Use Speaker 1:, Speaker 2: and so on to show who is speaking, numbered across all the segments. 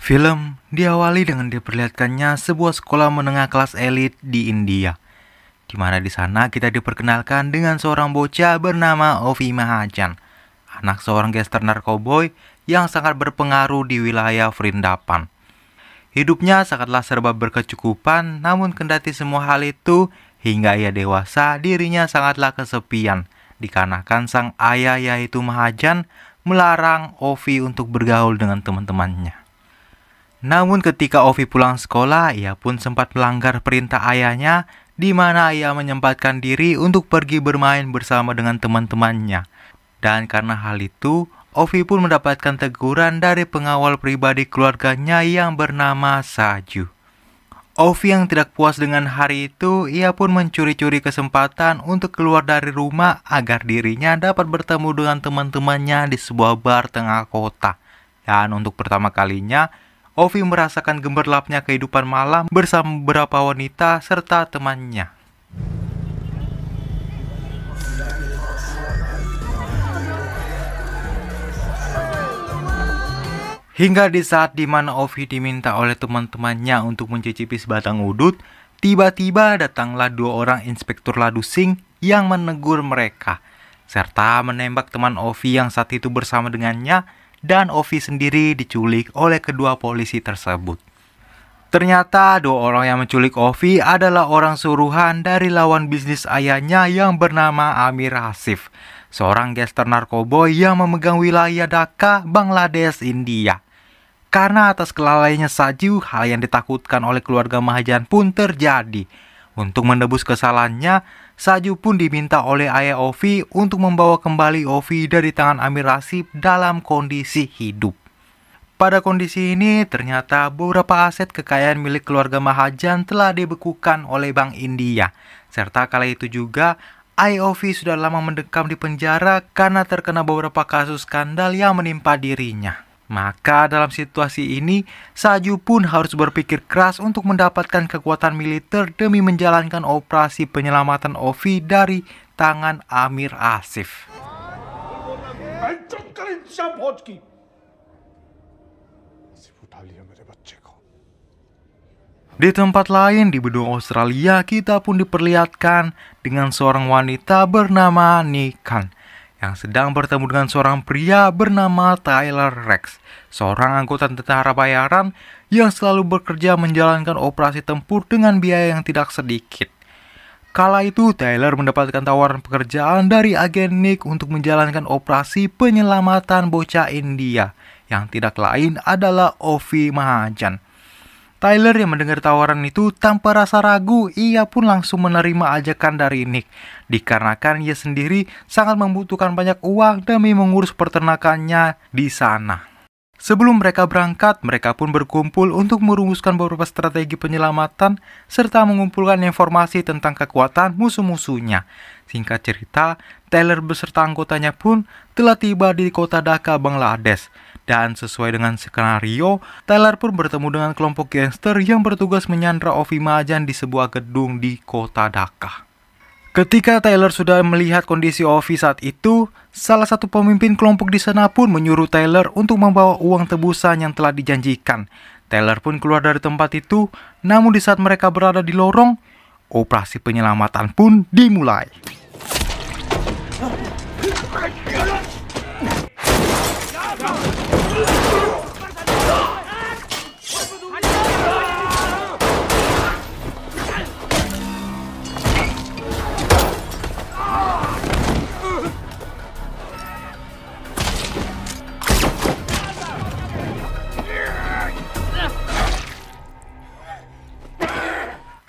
Speaker 1: Film diawali dengan diperlihatkannya sebuah sekolah menengah kelas elit di India, di mana di sana kita diperkenalkan dengan seorang bocah bernama Ovi Mahajan, anak seorang gangster narkoboy yang sangat berpengaruh di wilayah Vrindavan. Hidupnya sangatlah serba berkecukupan, namun kendati semua hal itu, hingga ia dewasa, dirinya sangatlah kesepian, dikarenakan sang ayah yaitu Mahajan melarang Ovi untuk bergaul dengan teman-temannya. Namun ketika Ovi pulang sekolah, ia pun sempat melanggar perintah ayahnya, di mana ia menyempatkan diri untuk pergi bermain bersama dengan teman-temannya. Dan karena hal itu, Ovi pun mendapatkan teguran dari pengawal pribadi keluarganya yang bernama Saju. Ovi yang tidak puas dengan hari itu, ia pun mencuri-curi kesempatan untuk keluar dari rumah agar dirinya dapat bertemu dengan teman-temannya di sebuah bar tengah kota. Dan untuk pertama kalinya, Ovi merasakan gemerlapnya kehidupan malam bersama beberapa wanita serta temannya. Hingga di saat dimana Ovi diminta oleh teman-temannya untuk mencicipi sebatang udut, tiba-tiba datanglah dua orang inspektur ladusing yang menegur mereka, serta menembak teman Ovi yang saat itu bersama dengannya, dan Ovi sendiri diculik oleh kedua polisi tersebut. Ternyata dua orang yang menculik Ovi adalah orang suruhan dari lawan bisnis ayahnya yang bernama Amir Asif, seorang gangster narkoboy yang memegang wilayah Dhaka, Bangladesh, India. Karena atas kelalaiannya Saju, hal yang ditakutkan oleh keluarga Mahajan pun terjadi. Untuk menebus kesalahannya, Saju pun diminta oleh ayah Ovi untuk membawa kembali Ovi dari tangan Amir Asif dalam kondisi hidup. Pada kondisi ini, ternyata beberapa aset kekayaan milik keluarga Mahajan telah dibekukan oleh Bank India. Serta kala itu juga, ayah Ovi sudah lama mendekam di penjara karena terkena beberapa kasus skandal yang menimpa dirinya. Maka dalam situasi ini, Saju pun harus berpikir keras untuk mendapatkan kekuatan militer demi menjalankan operasi penyelamatan Ovi dari tangan Amir Asif. Di tempat lain di benua Australia, kita pun diperlihatkan dengan seorang wanita bernama Nikan yang sedang bertemu dengan seorang pria bernama Tyler Rex, seorang anggota tentara bayaran yang selalu bekerja menjalankan operasi tempur dengan biaya yang tidak sedikit. Kala itu Tyler mendapatkan tawaran pekerjaan dari agen Nick untuk menjalankan operasi penyelamatan bocah India, yang tidak lain adalah Ovi Mahajan. Tyler yang mendengar tawaran itu tanpa rasa ragu, ia pun langsung menerima ajakan dari Nick, dikarenakan ia sendiri sangat membutuhkan banyak uang demi mengurus peternakannya di sana. Sebelum mereka berangkat, mereka pun berkumpul untuk merumuskan beberapa strategi penyelamatan serta mengumpulkan informasi tentang kekuatan musuh-musuhnya. Singkat cerita, Tyler beserta anggotanya pun telah tiba di kota Dhaka, Bangladesh. Dan sesuai dengan skenario, Tyler pun bertemu dengan kelompok gangster yang bertugas menyandra Ovi Mahajan di sebuah gedung di kota Dhaka. Ketika Tyler sudah melihat kondisi Ovi saat itu, salah satu pemimpin kelompok di sana pun menyuruh Tyler untuk membawa uang tebusan yang telah dijanjikan. Tyler pun keluar dari tempat itu, namun di saat mereka berada di lorong, operasi penyelamatan pun dimulai.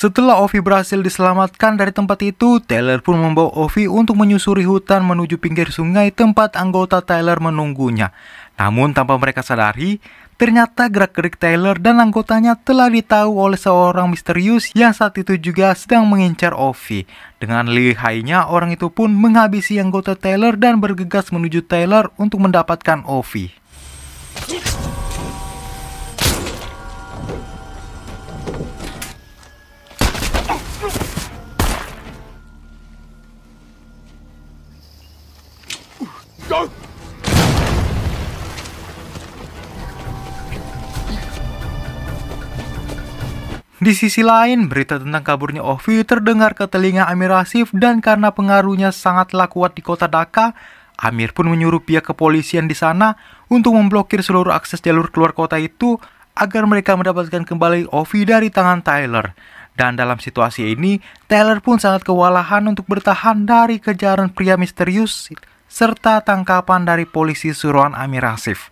Speaker 1: Setelah Ovi berhasil diselamatkan dari tempat itu, Tyler pun membawa Ovi untuk menyusuri hutan menuju pinggir sungai tempat anggota Tyler menunggunya. Namun tanpa mereka sadari, ternyata gerak-gerik Tyler dan anggotanya telah ditahu oleh seorang misterius yang saat itu juga sedang mengincar Ovi. Dengan lihainya, orang itu pun menghabisi anggota Tyler dan bergegas menuju Tyler untuk mendapatkan Ovi. Di sisi lain, berita tentang kaburnya Ovi terdengar ke telinga Amir Asif dan karena pengaruhnya sangatlah kuat di kota Dhaka, Amir pun menyuruh pihak kepolisian di sana untuk memblokir seluruh akses jalur keluar kota itu agar mereka mendapatkan kembali Ovi dari tangan Tyler. Dan dalam situasi ini, Tyler pun sangat kewalahan untuk bertahan dari kejaran pria misterius serta tangkapan dari polisi suruhan Amir Asif.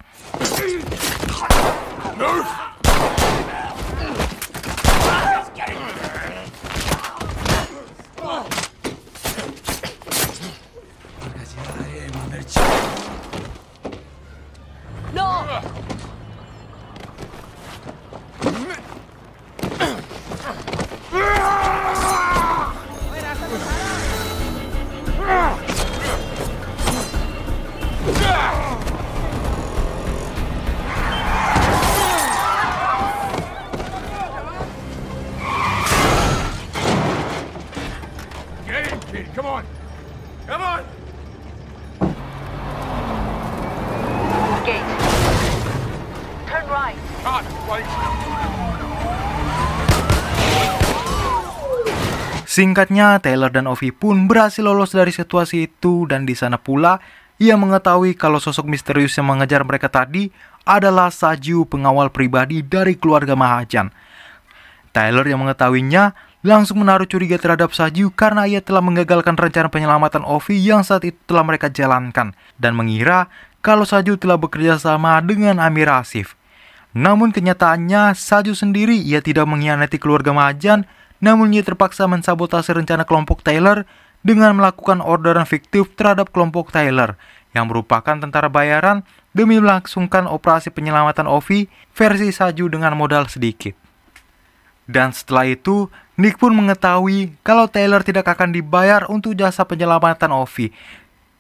Speaker 2: Come on! Come on!
Speaker 3: Gate. Turn right.
Speaker 2: God, wait!
Speaker 1: Singkatnya, Tyler dan Ovi pun berhasil lolos dari situasi itu dan di sana pula ia mengetahui kalau sosok misterius yang mengejar mereka tadi adalah Saju, pengawal pribadi dari keluarga Mahajan. Tyler yang mengetahuinya langsung menaruh curiga terhadap Saju karena ia telah menggagalkan rencana penyelamatan Ovi yang saat itu telah mereka jalankan dan mengira kalau Saju telah bekerja sama dengan Amir Asif. Namun kenyataannya Saju sendiri ia tidak mengkhianati keluarga Mahajan, namun ia terpaksa mensabotase rencana kelompok Tyler dengan melakukan orderan fiktif terhadap kelompok Tyler yang merupakan tentara bayaran demi melangsungkan operasi penyelamatan Ovi versi Saju dengan modal sedikit. Dan setelah itu, Nick pun mengetahui kalau Tyler tidak akan dibayar untuk jasa penyelamatan Ovi.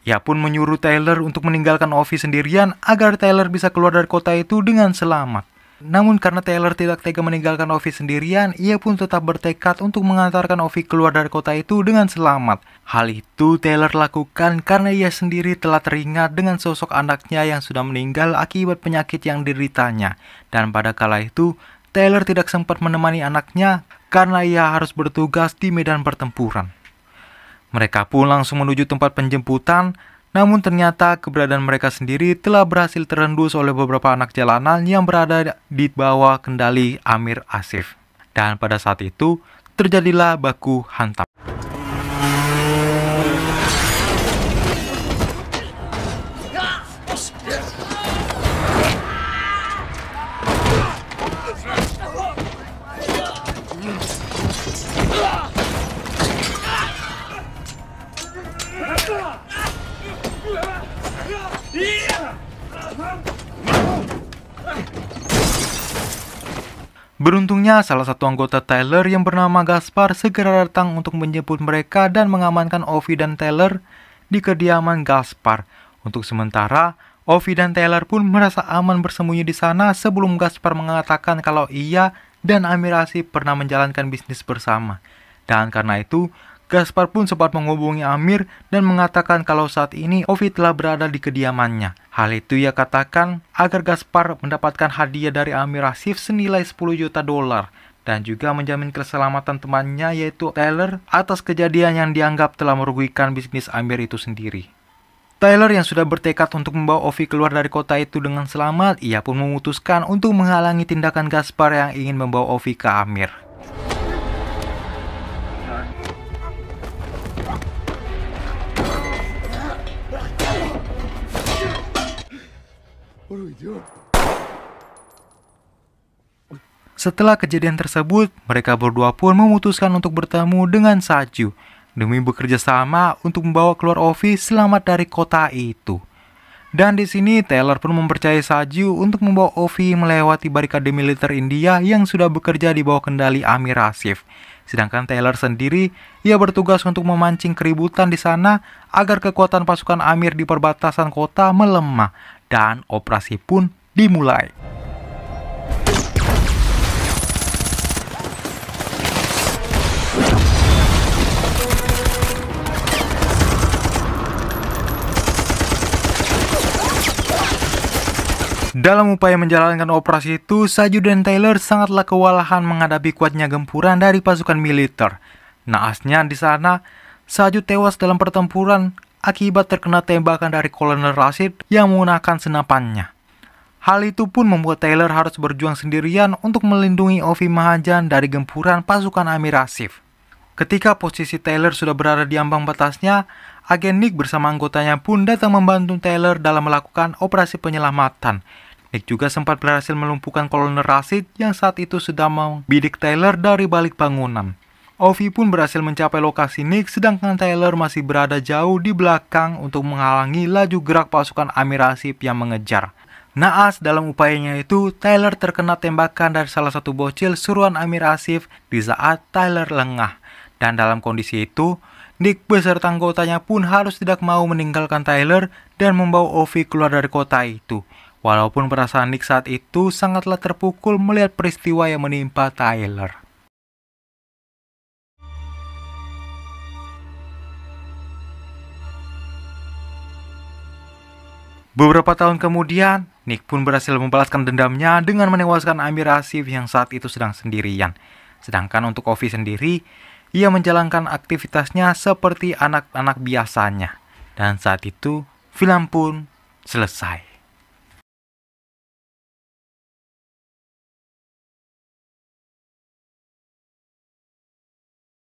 Speaker 1: Ia pun menyuruh Tyler untuk meninggalkan Ovi sendirian agar Tyler bisa keluar dari kota itu dengan selamat. Namun karena Tyler tidak tega meninggalkan Ovi sendirian, ia pun tetap bertekad untuk mengantarkan Ovi keluar dari kota itu dengan selamat. Hal itu Tyler lakukan karena ia sendiri telah teringat dengan sosok anaknya yang sudah meninggal akibat penyakit yang dideritanya. Dan pada kala itu, Tyler tidak sempat menemani anaknya karena ia harus bertugas di medan pertempuran. Mereka pun langsung menuju tempat penjemputan, namun ternyata keberadaan mereka sendiri telah berhasil terendus oleh beberapa anak jalanan yang berada di bawah kendali Amir Asif. Dan pada saat itu, terjadilah baku hantam. Beruntungnya salah satu anggota Tyler yang bernama Gaspar segera datang untuk menjemput mereka dan mengamankan Ovi dan Tyler di kediaman Gaspar. Untuk sementara, Ovi dan Tyler pun merasa aman bersembunyi di sana sebelum Gaspar mengatakan kalau ia dan Amir Asif pernah menjalankan bisnis bersama. Dan karena itu, Gaspar pun sempat menghubungi Amir dan mengatakan kalau saat ini Ovi telah berada di kediamannya. Hal itu ia katakan agar Gaspar mendapatkan hadiah dari Amir Asif senilai 10 juta dolar dan juga menjamin keselamatan temannya yaitu Tyler atas kejadian yang dianggap telah merugikan bisnis Amir itu sendiri. Tyler yang sudah bertekad untuk membawa Ovi keluar dari kota itu dengan selamat, ia pun memutuskan untuk menghalangi tindakan Gaspar yang ingin membawa Ovi ke Amir. Setelah kejadian tersebut, mereka berdua pun memutuskan untuk bertemu dengan Saju demi bekerja sama untuk membawa keluar Ovi selamat dari kota itu. Dan di sini Tyler pun mempercayai Saju untuk membawa Ovi melewati barikade militer India yang sudah bekerja di bawah kendali Amir Asif. Sedangkan Tyler sendiri, ia bertugas untuk memancing keributan di sana agar kekuatan pasukan Amir di perbatasan kota melemah dan operasi pun dimulai. Dalam upaya menjalankan operasi itu, Saju dan Taylor sangatlah kewalahan menghadapi kuatnya gempuran dari pasukan militer. Naasnya di sana, Saju tewas dalam pertempuran akibat terkena tembakan dari Kolonel Rashid yang menggunakan senapannya. Hal itu pun membuat Taylor harus berjuang sendirian untuk melindungi Ovi Mahajan dari gempuran pasukan Amir Asif. Ketika posisi Taylor sudah berada di ambang batasnya, agen Nick bersama anggotanya pun datang membantu Taylor dalam melakukan operasi penyelamatan. Nick juga sempat berhasil melumpuhkan Kolonel Rashid yang saat itu sedang membidik Taylor dari balik bangunan. Ovi pun berhasil mencapai lokasi Nick, sedangkan Taylor masih berada jauh di belakang untuk menghalangi laju gerak pasukan Amir Asif yang mengejar. Naas dalam upayanya itu, Taylor terkena tembakan dari salah satu bocil suruhan Amir Asif di saat Taylor lengah. Dan dalam kondisi itu, Nick beserta anggotanya pun harus tidak mau meninggalkan Taylor dan membawa Ovi keluar dari kota itu. Walaupun perasaan Nick saat itu sangatlah terpukul melihat peristiwa yang menimpa Taylor. Beberapa tahun kemudian, Nick pun berhasil membalaskan dendamnya dengan menewaskan Amir Asif yang saat itu sedang sendirian. Sedangkan untuk Ovi sendiri, ia menjalankan aktivitasnya seperti anak-anak biasanya. Dan saat itu, film pun selesai.